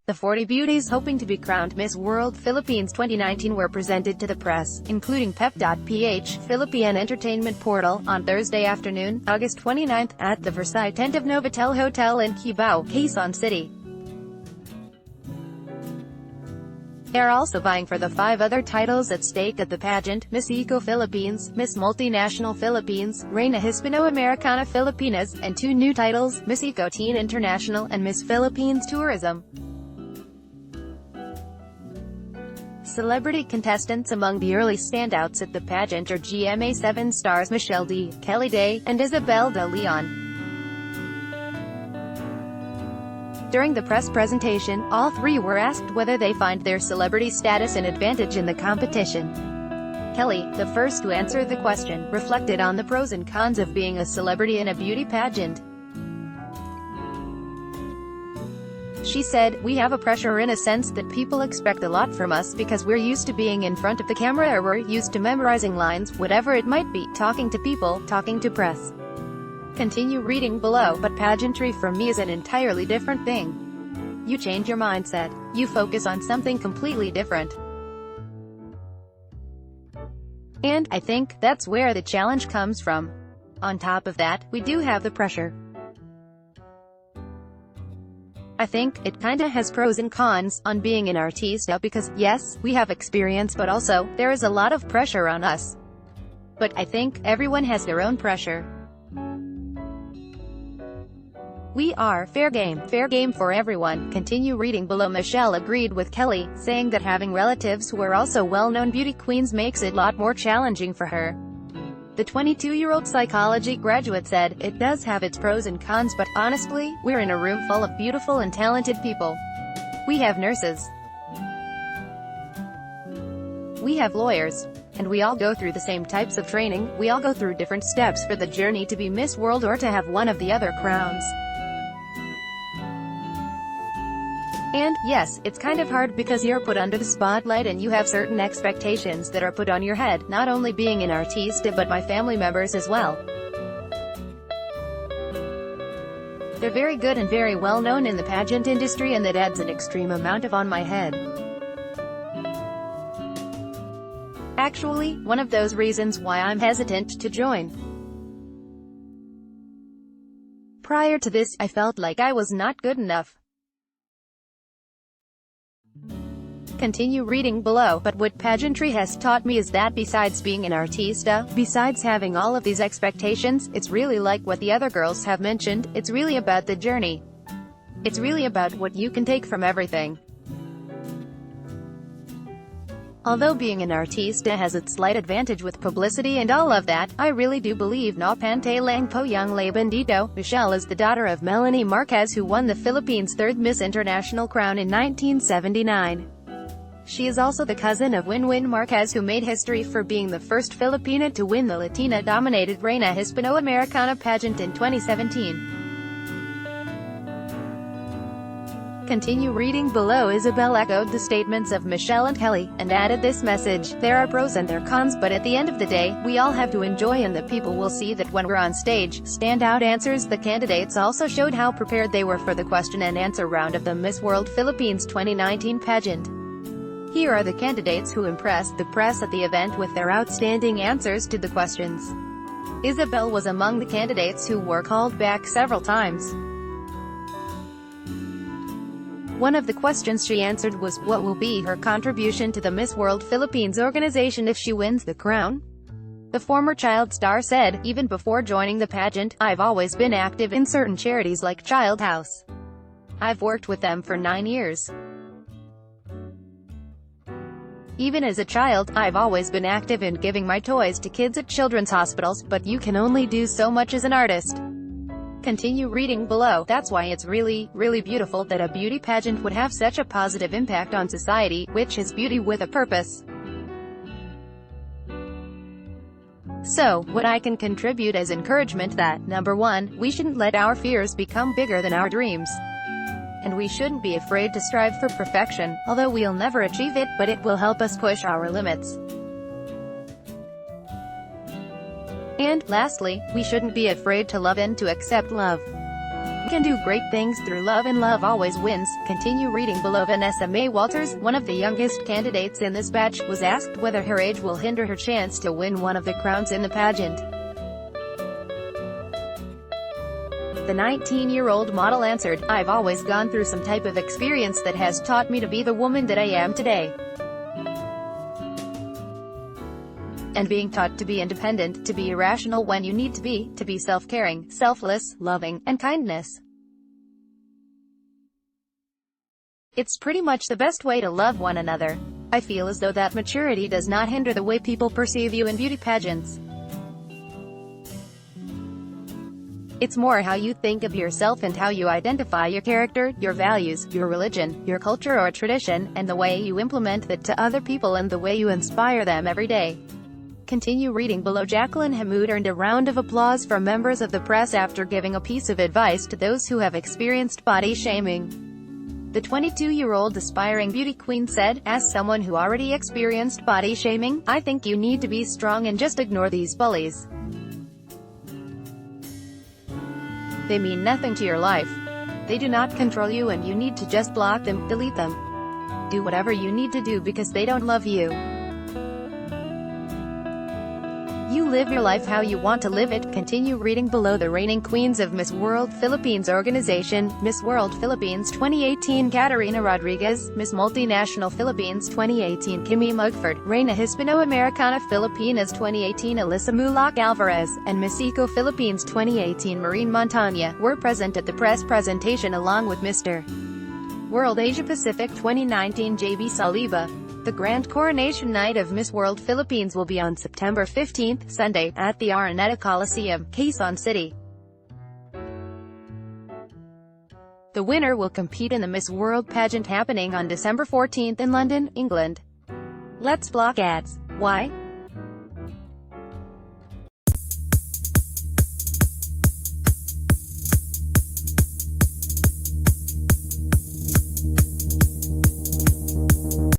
The 40 beauties hoping to be crowned Miss World Philippines 2019 were presented to the press, including PEP.ph, Philippine Entertainment Portal, on Thursday afternoon, August 29, at the Versailles tent of Novotel Hotel in Cubao, Quezon City. They are also vying for the 5 other titles at stake at the pageant: Miss Eco Philippines, Miss Multinational Philippines, Reina Hispano-Americana Filipinas, and 2 new titles, Miss Eco Teen International and Miss Philippines Tourism. Celebrity contestants among the early standouts at the pageant are GMA7 stars Michelle D., Kelly Day, and Isabel de Leon. During the press presentation, all 3 were asked whether they find their celebrity status an advantage in the competition. Kelly, the first to answer the question, reflected on the pros and cons of being a celebrity in a beauty pageant. She said, "We have a pressure in a sense that people expect a lot from us because we're used to being in front of the camera, or we're used to memorizing lines, whatever it might be, talking to people, talking to press. Continue reading below, but pageantry for me is an entirely different thing. You change your mindset. You focus on something completely different. And I think that's where the challenge comes from. On top of that, we do have the pressure. I think it kinda has pros and cons on being an artista because, yes, we have experience, but also, there is a lot of pressure on us. But I think everyone has their own pressure. We are fair game for everyone." Continue reading below. Michelle agreed with Kelly, saying that having relatives who are also well-known beauty queens makes it a lot more challenging for her. The 22-year-old psychology graduate said, "It does have its pros and cons, but honestly, we're in a room full of beautiful and talented people. We have nurses. We have lawyers. And we all go through the same types of training, we all go through different steps for the journey to be Miss World or to have one of the other crowns. And, yes, it's kind of hard because you're put under the spotlight and you have certain expectations that are put on your head, not only being an artista but my family members as well. They're very good and very well known in the pageant industry, and that adds an extreme amount of on my head. Actually, one of those reasons why I'm hesitant to join. Prior to this, I felt like I was not good enough." Continue reading below. But what pageantry has taught me is that besides being an artista, besides having all of these expectations, it's really like what the other girls have mentioned, it's really about the journey. It's really about what you can take from everything. Although being an artista has its slight advantage with publicity and all of that, I really do believe na pantay lang po yung laban dito. Michelle is the daughter of Melanie Marquez, who won the Philippines' 3rd Miss International crown in 1979. She is also the cousin of Winwin Marquez, who made history for being the first Filipina to win the Latina-dominated Reina Hispano-Americana pageant in 2017. Continue reading below. Isabel echoed the statements of Michelle and Kelly, and added this message: "There are pros and there are cons, but at the end of the day, we all have to enjoy, and the people will see that when we're on stage." Standout answers. The candidates also showed how prepared they were for the question and answer round of the Miss World Philippines 2019 pageant. Here are the candidates who impressed the press at the event with their outstanding answers to the questions. Isabel was among the candidates who were called back several times. One of the questions she answered was, what will be her contribution to the Miss World Philippines organization if she wins the crown? The former child star said, "Even before joining the pageant, I've always been active in certain charities like Child House. I've worked with them for 9 years. Even as a child, I've always been active in giving my toys to kids at children's hospitals, but you can only do so much as an artist." Continue reading below. That's why it's really, really beautiful that a beauty pageant would have such a positive impact on society, which is beauty with a purpose. So, what I can contribute as encouragement that, number 1, we shouldn't let our fears become bigger than our dreams. And we shouldn't be afraid to strive for perfection, although we'll never achieve it, but it will help us push our limits. And, lastly, we shouldn't be afraid to love and to accept love. can do great things through love, and love always wins. Continue reading below. Vanessa Mae Walters, one of the youngest candidates in this batch, was asked whether her age will hinder her chance to win one of the crowns in the pageant. The 19-year-old model answered, "I've always gone through some type of experience that has taught me to be the woman that I am today. And being taught to be independent, to be irrational when you need to be self-caring, selfless, loving, and kindness. It's pretty much the best way to love one another. I feel as though that maturity does not hinder the way people perceive you in beauty pageants. It's more how you think of yourself and how you identify your character, your values, your religion, your culture or tradition, and the way you implement that to other people and the way you inspire them every day." Continue reading below. Jacqueline Hamoud earned a round of applause from members of the press after giving a piece of advice to those who have experienced body shaming. The 22-year-old aspiring beauty queen said, "As someone who already experienced body shaming, I think you need to be strong and just ignore these bullies. They mean nothing to your life. They do not control you and you need to just block them, delete them. Do whatever you need to do because they don't love you. You live your life how you want to live it." Continue reading below. The reigning queens of Miss World Philippines organization, Miss World Philippines 2018 Catarina Rodriguez, Miss Multinational Philippines 2018 Kimmy Mugford, Reina Hispano-Americana Filipinas 2018 Alyssa Mulak Alvarez, and Miss Eco Philippines 2018 Maureen Montagna, were present at the press presentation along with Mr. World Asia Pacific 2019 JB Saliba. The grand coronation night of Miss World Philippines will be on September 15, Sunday, at the Araneta Coliseum, Quezon City. The winner will compete in the Miss World pageant happening on December 14 in London, England. Let's block ads. Why?